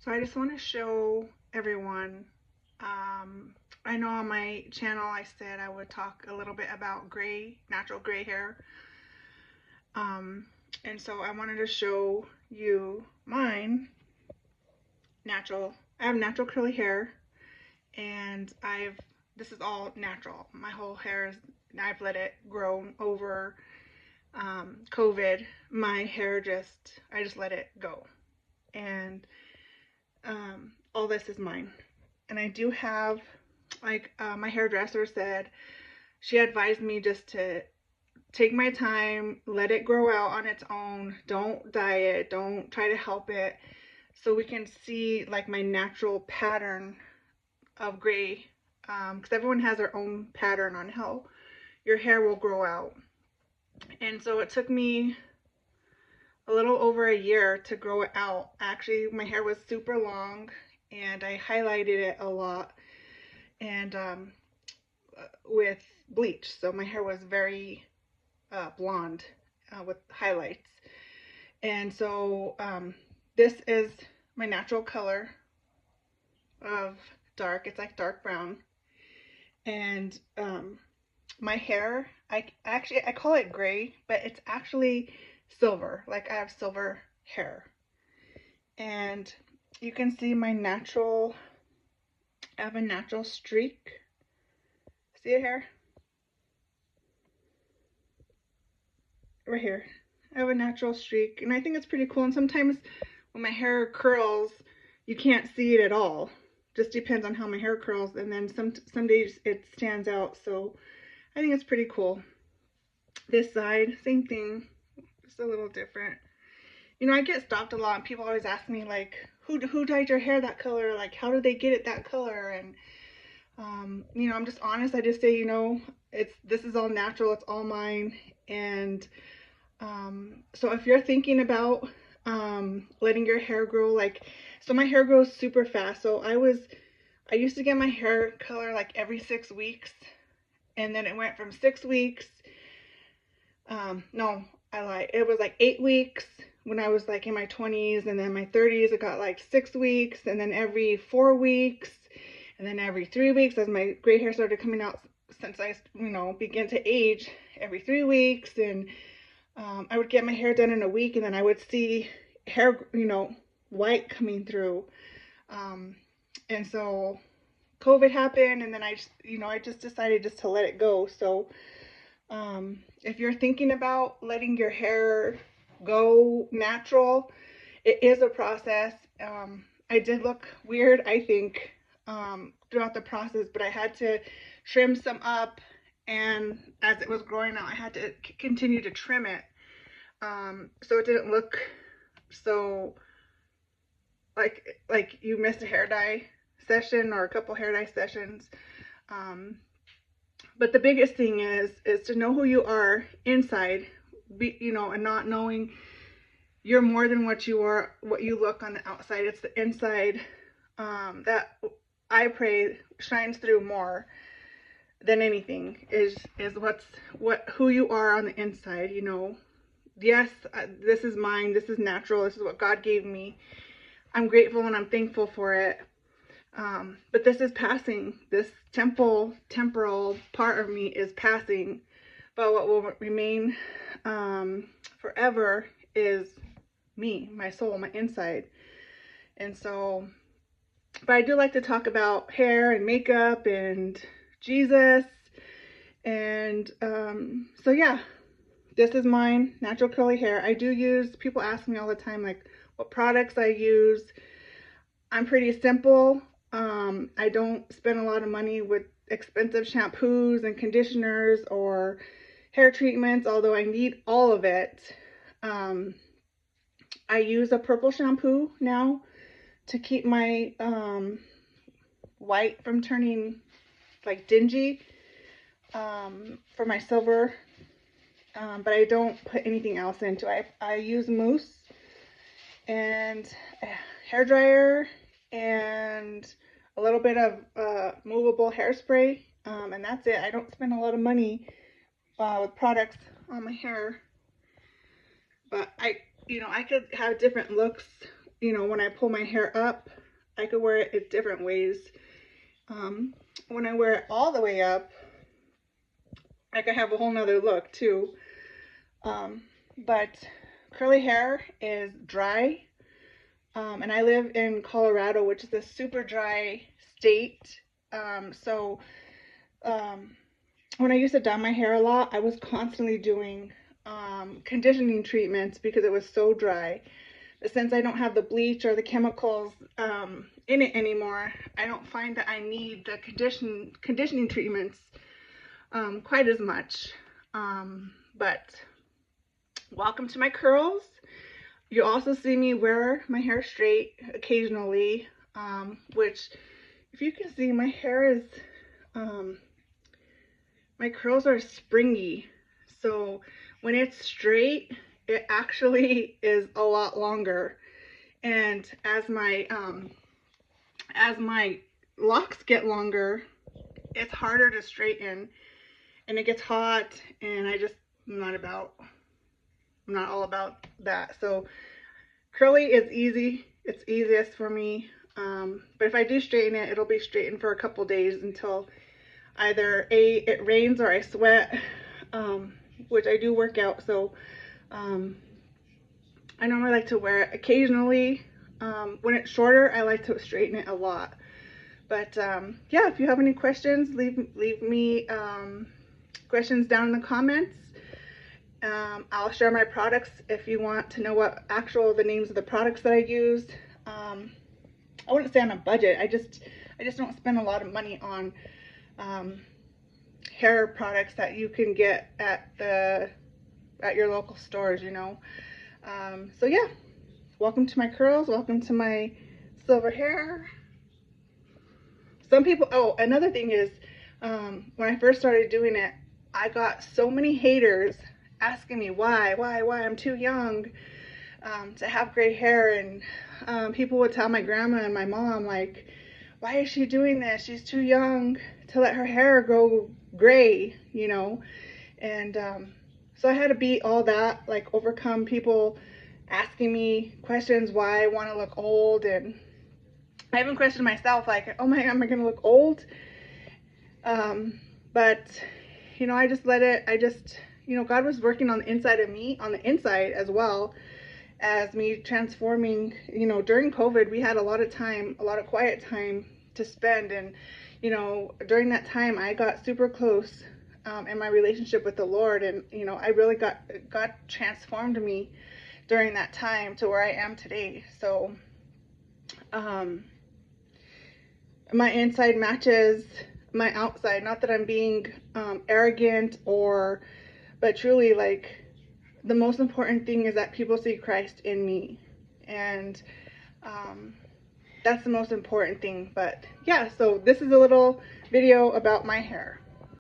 So I just want to show everyone. Um, I know on my channel I said I would talk a little bit about natural gray hair. Um, and so I wanted to show you mine natural. I have natural curly hair, and this is all natural. My whole hair is, I've let it grow over COVID. My hair I just let it go. And all this is mine. And I do have, my hairdresser said, she advised me just to take my time, let it grow out on its own, don't dye it, don't try to help it, so we can see like my natural pattern of gray, because everyone has their own pattern on how your hair will grow out. And so it took me a little over a year to grow it out. Actually, my hair was super long and I highlighted it a lot and with bleach. So my hair was very blonde with highlights. And so this is my natural color of dark. It's like dark brown. And my hair, I call it gray, but it's actually silver. Like I have silver hair. And you can see I have a natural streak. See it here? Right here. I have a natural streak, and I think it's pretty cool. And sometimes when my hair curls, you can't see it at all. Just depends on how my hair curls, and then some days it stands out. So I think it's pretty cool. This side, same thing, just a little different. You know, I get stopped a lot, and people always ask me like, who dyed your hair that color? Like, how did they get it that color? And you know, I'm just honest. I just say, you know, this is all natural. It's all mine. And so if you're thinking about letting your hair grow, so my hair grows super fast. So I used to get my hair color like every 6 weeks, and then it went from 6 weeks. No, I lied. It was like 8 weeks when I was like in my 20s, and then my 30s it got like 6 weeks, and then every 4 weeks, and then every 3 weeks as my gray hair started coming out since I, you know, began to age, every 3 weeks. And I would get my hair done in a week, and then I would see hair, you know, white coming through. And so COVID happened, and then I just decided just to let it go. So if you're thinking about letting your hair go natural, it is a process. I did look weird, I think, throughout the process, but I had to trim some up, and as it was growing out, I had to continue to trim it, so it didn't look so like you missed a hair dye session or a couple hair dye sessions. But the biggest thing is to know who you are inside, you know, and not knowing you're more than what you look on the outside. It's the inside that I pray shines through more than anything, is who you are on the inside. You know, yes, this is mine, this is natural, this is what God gave me. I'm grateful and I'm thankful for it. But this is passing. This temporal part of me is passing, but what will remain forever is me, my soul, my inside. And so, but I do like to talk about hair and makeup and Jesus. And so yeah, this is mine, natural curly hair. People ask me all the time like what products I use. I'm pretty simple. I don't spend a lot of money with expensive shampoos and conditioners or hair treatments, although I need all of it. I use a purple shampoo now to keep my white from turning like dingy, for my silver, but I don't put anything else into it. I use mousse and a hair dryer and a little bit of movable hairspray, and that's it. I don't spend a lot of money with products on my hair, but I could have different looks, you know, when I pull my hair up I could wear it in different ways. When I wear it all the way up, I could have a whole nother look too. But curly hair is dry. And I live in Colorado, which is a super dry state. So when I used to dye my hair a lot, I was constantly doing conditioning treatments because it was so dry. But since I don't have the bleach or the chemicals in it anymore, I don't find that I need the conditioning treatments quite as much. But welcome to my curls. You also see me wear my hair straight occasionally, which, if you can see, my hair is, my curls are springy. So when it's straight, it actually is a lot longer. And as my locks get longer, it's harder to straighten, and it gets hot, and I'm not all about that. So curly is easy. It's easiest for me. But if I do straighten it, it'll be straightened for a couple days until either it rains or I sweat, which I do work out. So I normally like to wear it occasionally. When it's shorter, I like to straighten it a lot. But yeah, if you have any questions, leave me questions down in the comments. I'll share my products if you want to know the names of the products that I use. I wouldn't say on a budget. I just don't spend a lot of money on hair products that you can get at your local stores, you know. So yeah, welcome to my curls. Welcome to my silver hair. Some people, oh, another thing is, when I first started doing it, I got so many haters asking me why I'm too young to have gray hair, and people would tell my grandma and my mom, like, why is she doing this? She's too young to let her hair go gray, you know. And so I had to beat all that, like overcome people asking me questions why I want to look old, and I even questioned myself, like, oh my, am I gonna look old? But you know, I just let it. You know, God was working on the inside of me, on the inside as well as me transforming. You know, during COVID, we had a lot of time, a lot of quiet time to spend. And, you know, during that time, I got super close in my relationship with the Lord. And, you know, I really God transformed me during that time to where I am today. So, my inside matches my outside. Not that I'm being arrogant but truly, like, the most important thing is that people see Christ in me, and that's the most important thing. But yeah, so this is a little video about my hair.